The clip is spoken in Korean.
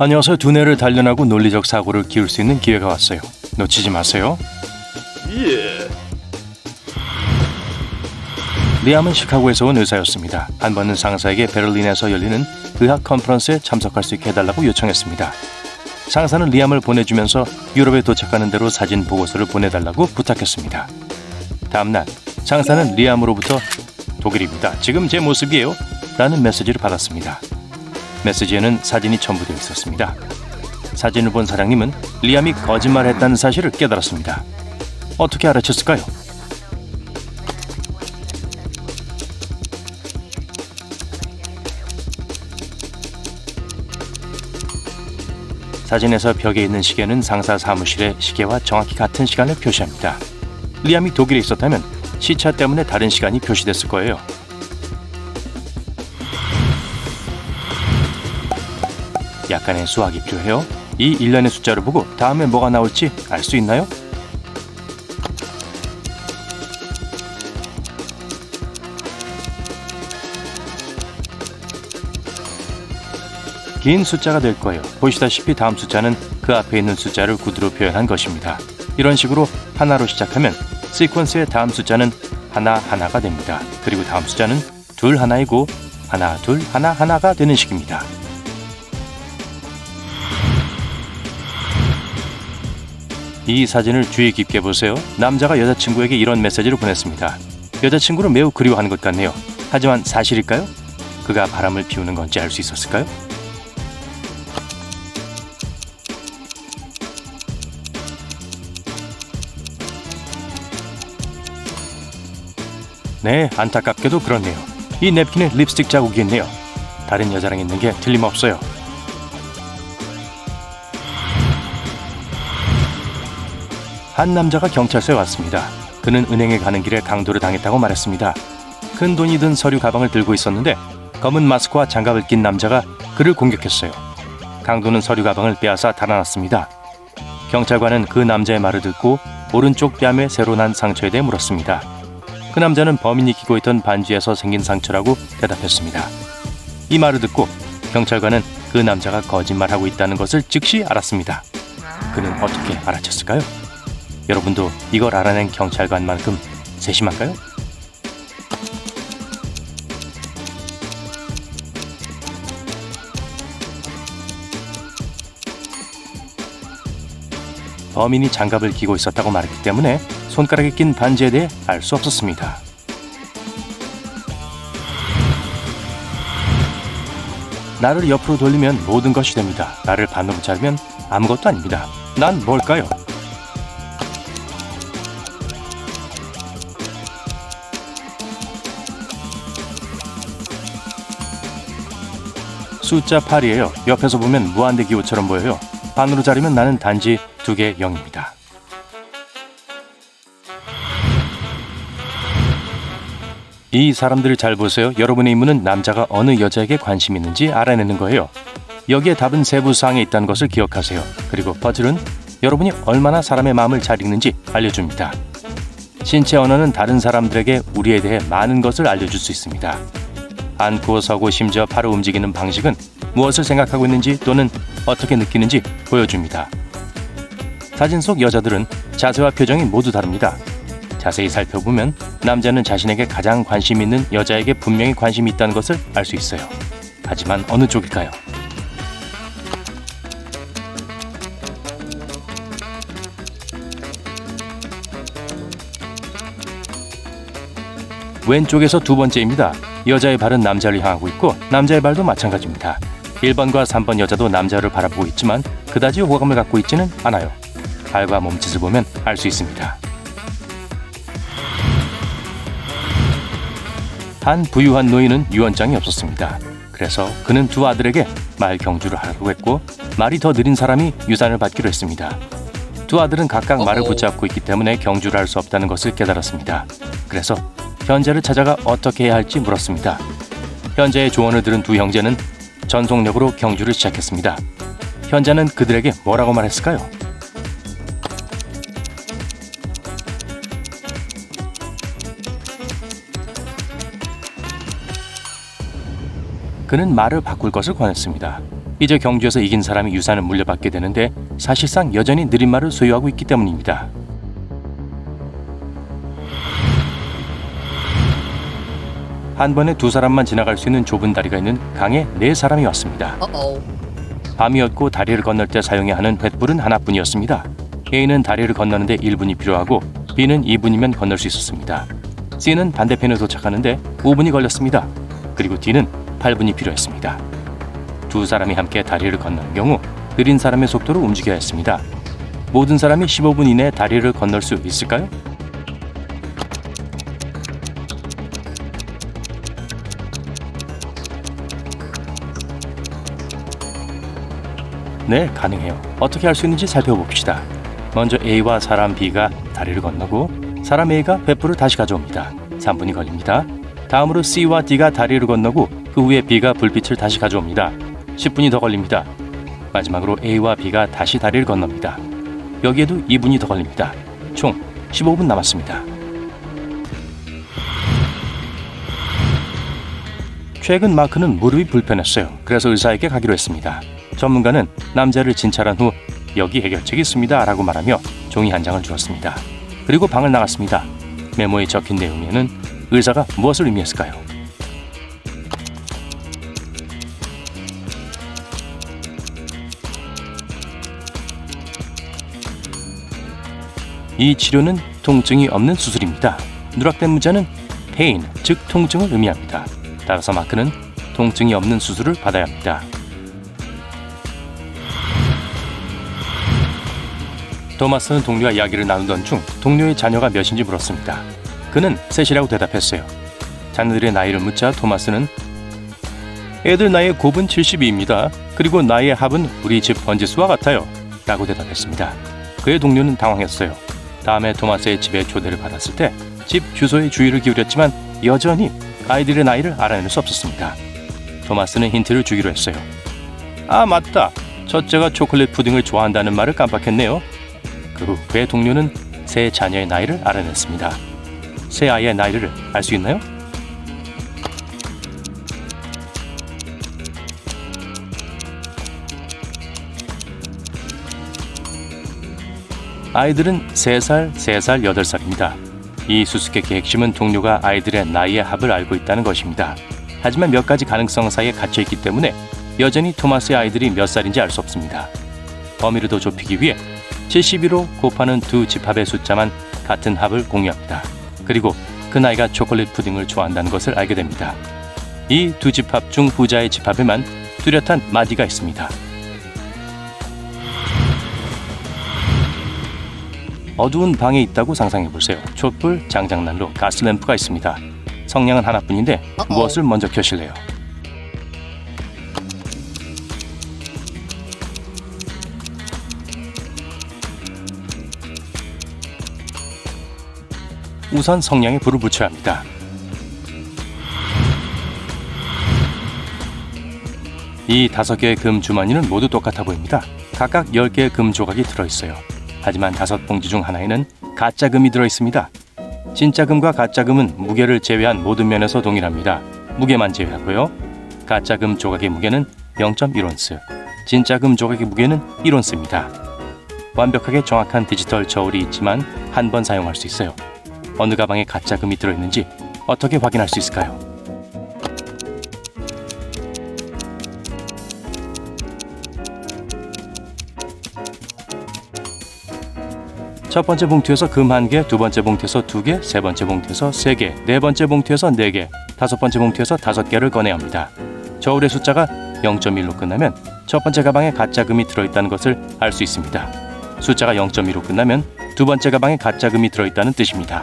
안녕하세요. 두뇌를 단련하고 논리적 사고를 키울 수 있는 기회가 왔어요. 놓치지 마세요. 예. 리암은 시카고에서 온 의사였습니다. 한 번은 상사에게 베를린에서 열리는 의학 컨퍼런스에 참석할 수 있게 해달라고 요청했습니다. 상사는 리암을 보내주면서 유럽에 도착하는 대로 사진 보고서를 보내달라고 부탁했습니다. 다음날 상사는 리암으로부터 독일입니다. 지금 제 모습이에요. 라는 메시지를 받았습니다. 메시지에는 사진이 첨부되어 있었습니다. 사진을 본 사장님은 리암이 거짓말했다는 사실을 깨달았습니다. 어떻게 알아챘을까요? 사진에서 벽에 있는 시계는 상사 사무실의 시계와 정확히 같은 시간을 표시합니다. 리암이 독일에 있었다면 시차 때문에 다른 시간이 표시됐을 거예요. 약간의 수학이 필요해요. 이 일련의 숫자를 보고 다음에 뭐가 나올지 알 수 있나요? 긴 숫자가 될 거예요. 보시다시피 다음 숫자는 그 앞에 있는 숫자를 구두로 표현한 것입니다. 이런 식으로 하나로 시작하면 시퀀스의 다음 숫자는 하나하나가 됩니다. 그리고 다음 숫자는 둘 하나이고 하나 둘 하나 하나가 되는 식입니다. 이 사진을 주의 깊게 보세요. 남자가 여자친구에게 이런 메시지를 보냈습니다. 여자친구를 매우 그리워하는 것 같네요. 하지만 사실일까요? 그가 바람을 피우는 건지 알 수 있었을까요? 네, 안타깝게도 그렇네요. 이 냅킨에 립스틱 자국이 있네요. 다른 여자랑 있는 게 틀림없어요. 한 남자가 경찰서에 왔습니다. 그는 은행에 가는 길에 강도를 당했다고 말했습니다. 큰 돈이 든 서류 가방을 들고 있었는데 검은 마스크와 장갑을 낀 남자가 그를 공격했어요. 강도는 서류 가방을 빼앗아 달아났습니다. 경찰관은 그 남자의 말을 듣고 오른쪽 뺨에 새로 난 상처에 대해 물었습니다. 그 남자는 범인이 끼고 있던 반지에서 생긴 상처라고 대답했습니다. 이 말을 듣고 경찰관은 그 남자가 거짓말하고 있다는 것을 즉시 알았습니다. 그는 어떻게 알아챘을까요? 여러분도 이걸 알아낸 경찰관만큼 세심할까요? 범인이 장갑을 끼고 있었다고 말했기 때문에 손가락에 낀 반지에 대해 알 수 없었습니다. 나를 옆으로 돌리면 모든 것이 됩니다. 나를 반으로 자르면 아무것도 아닙니다. 난 뭘까요? 숫자 8이에요. 옆에서 보면 무한대 기호처럼 보여요. 반으로 자르면 나는 단지 2개 0입니다. 이 사람들을 잘 보세요. 여러분의 임무는 남자가 어느 여자에게 관심이 있는지 알아내는 거예요. 여기에 답은 세부 사항에 있다는 것을 기억하세요. 그리고 퍼즐은 여러분이 얼마나 사람의 마음을 잘 읽는지 알려줍니다. 신체 언어는 다른 사람들에게 우리에 대해 많은 것을 알려줄 수 있습니다. 앉고 서고 심지어 팔을 움직이는 방식은 무엇을 생각하고 있는지 또는 어떻게 느끼는지 보여줍니다. 사진 속 여자들은 자세와 표정이 모두 다릅니다. 자세히 살펴보면 남자는 자신에게 가장 관심 있는 여자에게 분명히 관심이 있다는 것을 알 수 있어요. 하지만 어느 쪽일까요? 왼쪽에서 두 번째입니다. 여자의 발은 남자를 향하고 있고 남자의 발도 마찬가지입니다. 1번과 3번 여자도 남자를 바라보고 있지만 그다지 호감을 갖고 있지는 않아요. 발과 몸짓을 보면 알 수 있습니다. 한 부유한 노인은 유언장이 없었습니다. 그래서 그는 두 아들에게 말 경주를 하라고 했고 말이 더 느린 사람이 유산을 받기로 했습니다. 두 아들은 각각 말을 붙잡고 있기 때문에 경주를 할 수 없다는 것을 깨달았습니다. 그래서 현자를 찾아가 어떻게 해야 할지 물었습니다. 현자의 조언을 들은 두 형제는 전속력으로 경주를 시작했습니다. 현자는 그들에게 뭐라고 말했을까요? 그는 말을 바꿀 것을 권했습니다. 이제 경주에서 이긴 사람이 유산을 물려받게 되는데 사실상 여전히 느린 말을 소유하고 있기 때문입니다. 한 번에 두 사람만 지나갈 수 있는 좁은 다리가 있는 강에 네 사람이 왔습니다. 밤이었고 다리를 건널 때 사용해야 하는 횃불은 하나뿐이었습니다. A는 다리를 건너는데 1분이 필요하고 B는 2분이면 건널 수 있었습니다. C는 반대편에 도착하는데 5분이 걸렸습니다. 그리고 D는 8분이 필요했습니다. 두 사람이 함께 다리를 건너는 경우 느린 사람의 속도로 움직여야 했습니다. 모든 사람이 15분 이내에 다리를 건널 수 있을까요? 네, 가능해요. 어떻게 할 수 있는지 살펴봅시다. 먼저 A와 사람 B가 다리를 건너고 사람 A가 횃불을 다시 가져옵니다. 3분이 걸립니다. 다음으로 C와 D가 다리를 건너고 그 후에 B가 불빛을 다시 가져옵니다. 10분이 더 걸립니다. 마지막으로 A와 B가 다시 다리를 건넙니다. 여기에도 2분이 더 걸립니다. 총 15분 남았습니다. 최근 마크는 무릎이 불편했어요. 그래서 의사에게 가기로 했습니다. 전문가는 남자를 진찰한 후 여기 해결책이 있습니다 라고 말하며 종이 한 장을 주었습니다. 그리고 방을 나갔습니다. 메모에 적힌 내용에는 의사가 무엇을 의미했을까요? 이 치료는 통증이 없는 수술입니다. 누락된 문자는 pain, 즉 통증을 의미합니다. 따라서 마크는 통증이 없는 수술을 받아야 합니다. 토마스는 동료와 이야기를 나누던 중 동료의 자녀가 몇인지 물었습니다. 그는 셋이라고 대답했어요. 자녀들의 나이를 묻자 토마스는 애들 나이의 곱은 72입니다. 그리고 나이의 합은 우리 집 번지수와 같아요 라고 대답했습니다. 그의 동료는 당황했어요. 다음에 토마스의 집에 초대를 받았을 때 집 주소에 주의를 기울였지만 여전히 아이들의 나이를 알아낼 수 없었습니다. 토마스는 힌트를 주기로 했어요. 아 맞다. 첫째가 초콜릿 푸딩을 좋아한다는 말을 깜빡했네요. 그 후 그의 동료는 세 자녀의 나이를 알아냈습니다. 세 아이의 나이를 알 수 있나요? 아이들은 3살, 3살, 8살입니다. 이 수수께끼의 핵심은 동료가 아이들의 나이의 합을 알고 있다는 것입니다. 하지만 몇 가지 가능성 사이에 갇혀있기 때문에 여전히 토마스의 아이들이 몇 살인지 알 수 없습니다. 범위를 더 좁히기 위해 72로 곱하는 두 집합의 숫자만 같은 합을 공유합니다. 그리고 그 나이가 초콜릿 푸딩을 좋아한다는 것을 알게 됩니다. 이 두 집합 중 후자의 집합에만 뚜렷한 마디가 있습니다. 어두운 방에 있다고 상상해보세요. 촛불, 장작난로, 가스램프가 있습니다. 성냥은 하나뿐인데 무엇을 먼저 켜실래요? 우선 성냥에 불을 붙여야 합니다. 이 5개의 금 주머니는 모두 똑같아 보입니다. 각각 10개의 금 조각이 들어있어요. 하지만 5봉지 중 하나에는 가짜 금이 들어있습니다. 진짜 금과 가짜 금은 무게를 제외한 모든 면에서 동일합니다. 무게만 제외하고요. 가짜 금 조각의 무게는 0.1온스, 진짜 금 조각의 무게는 1온스입니다. 완벽하게 정확한 디지털 저울이 있지만 한 번 사용할 수 있어요. 어느 가방에 가짜 금이 들어있는지 어떻게 확인할 수 있을까요? 첫 번째 봉투에서 금 1개, 두 번째 봉투에서 2개, 세 번째 봉투에서 3개, 네 번째 봉투에서 4개, 다섯 번째 봉투에서 5개를 꺼내야 합니다. 저울의 숫자가 0.1로 끝나면 첫 번째 가방에 가짜 금이 들어있다는 것을 알 수 있습니다. 숫자가 0.2로 끝나면 두 번째 가방에 가짜 금이 들어있다는 뜻입니다.